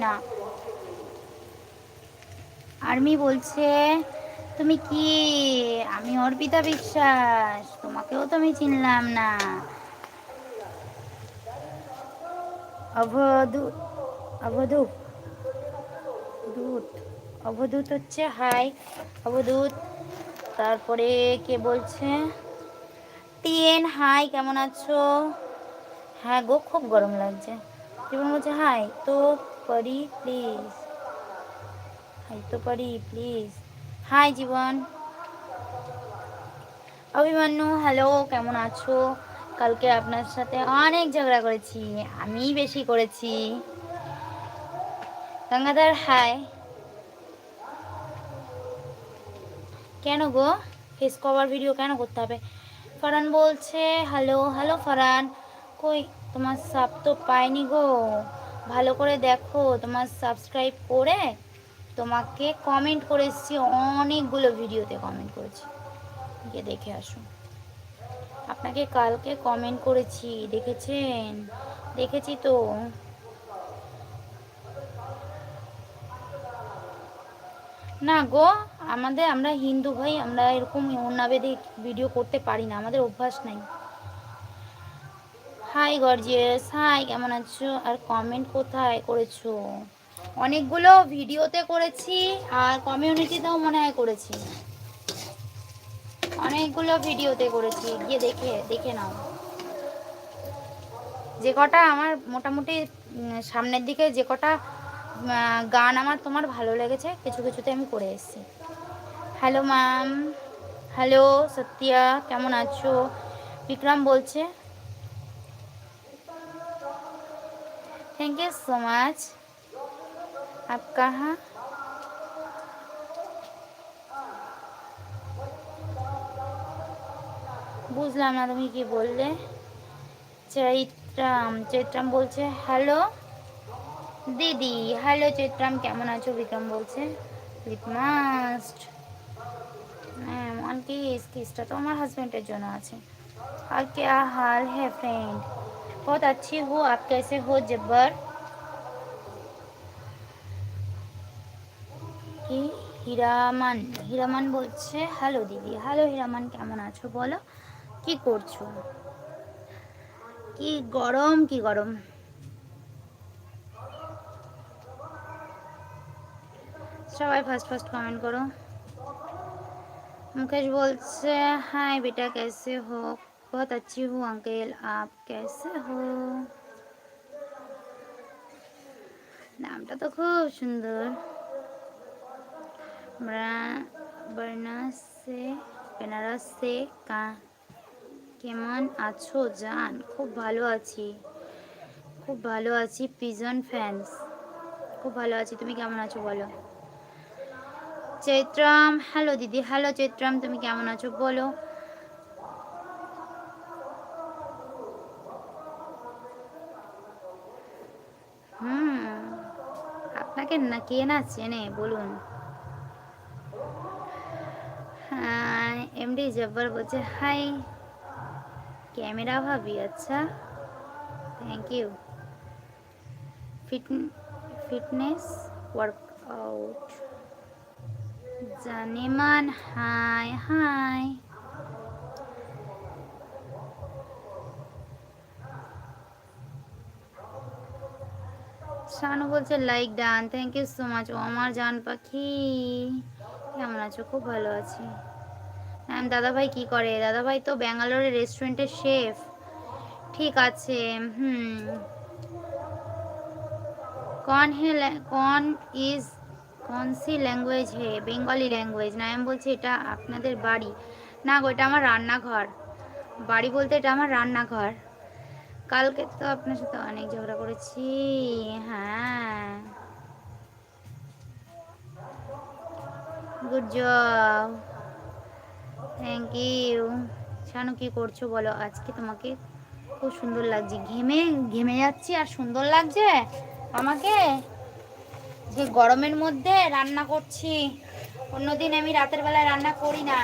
না। আর্মি বলছে তুমি কি? আমি অর্পিতা বিশ্বাস, তোমাকেও তো আমি চিনলাম না। অবধূত, অবধূত, দূত, অবধূত হচ্ছে হাই অবধূত। তারপরে কে বলছে টিএন হাই, কেমন আছো? হ্যাঁ গো, খুব গরম লাগছে। জীবন বলছে হাই তো পারি প্লিজ, হাই তো পারি please. Hi Jeevan. Abhimanyu hello, কেমন আছো? কালকে আপনার সাথে অনেক ঝগড়া করেছি, আমি বেশি করেছি। গঙ্গাধর হাই। কেন গো ফেস কভার ভিডিও কেন করতে হবে? ফারান বলছে হ্যালো। হ্যালো ফারান, কই তোমার সাব তো পাইনি গো, ভালো করে দেখো। তোমার সাবস্ক্রাইব করে তোমাকে কমেন্ট করে এসেছি, অনেকগুলো ভিডিওতে কমেন্ট করেছি, গিয়ে দেখে আসো। আপনাকে কালকে কমেন্ট করেছি, দেখেছেন? দেখেছি তো। না গো, আমরা হিন্দু ভাই, আমরা এরকম ওড়না বেঁধে ভিডিও করতে পারি না, আমাদের অভ্যাস নাই। হাই গর্জিয়াস, হাই কেমন আছো? আর কমেন্ট কোথায় করেছো? অনেকগুলো ভিডিওতে করেছি, আর কমিউনিটিতেও মনে হয় করেছি, অনেকগুলো ভিডিওতে করেছি, গিয়ে দেখে নাও। যে কটা আমার মোটামুটি সামনের দিকে যে কটা গান আমার তোমার ভালো লেগেছে, কিছু কিছুতে আমি করে এসেছি। হ্যালো ম্যাম, হ্যালো সত্যিয়া, কেমন আছো? বিক্রম বলছে থ্যাংক ইউ সো মাচ। আপ কাহা? বুঝলাম না তুমি কি বললে। চৈত্রাম বলছে হ্যালো দিদি। হ্যালো চৈত্রাম, কেমন আছো? বিক্রম বলছে উইথ মাস্ট। হ্যাঁ, ওয়ান কিসটা তো আমার হাজবেন্ডের জন্য আছে। আর क्या हाल है फ्रेंड? बहुत अच्छी हूँ, आप कैसे हो जब्बर? কি হীরামান? হীরামান বলছে হ্যালো দিদি। হ্যালো হীরামান, কেমন আছো বলো, কি করছো? কি গরম, কি গরম। সবাই ফার্স্ট ফার্স্ট কমেন্ট করো। मुकेश बोलছে हाय बेटा कैसे हो? बहुत अच्छी हूँ अंकल, आप कैसे हो? নামটা তো খুব সুন্দর। বেনারস সে কেমন আছো জান? খুব ভালো আছি, খুব ভালো আছি। পিজন ফ্যান্স, খুব ভালো আছি, তুমি কেমন আছো বলো। চৈত্রাম হ্যালো দিদি। হ্যালো চৈত্রাম, তুমি কেমন আছো বলো। আপনাকে না কে না চেনে বলুন। হ্যাঁ, এমডি জব্বার বলছে হাই ক্যামেরা ভাবি, আচ্ছা থ্যাংক ইউ। ফিটনেস ওয়ার্কআউট জানেমান, হাই হাই। শানু বলছে like done, thank you so much. ও আমার জান পাখি, কেমন আছো? খুব ভালো আছি। দাদাভাই কি করে? দাদাভাই তো ব্যাঙ্গালোরের রেস্টুরেন্টের শেফ। ঠিক আছে। कौन इज कौन सी लैंग्वेज है? Bengali language. নায়াম বলছে এটা আপনাদের বাড়ি? না গো, এটা আমার রান্নাঘর। বাড়ি বলতে এটা আমার রান্নাঘর। কালকে তো আপনার সাথে অনেক ঝগড়া করেছি। হ্যাঁ, good job, thank you. Shanu কি করছো বলো? আজকে তোমাকে খুব সুন্দর লাগছে। ঘেমে ঘেমে যাচ্ছি আর সুন্দর লাগছে আমাকে, যে গরমের মধ্যে রান্না করছি। অন্যদিন আমি রাতের বেলায় রান্না করি না।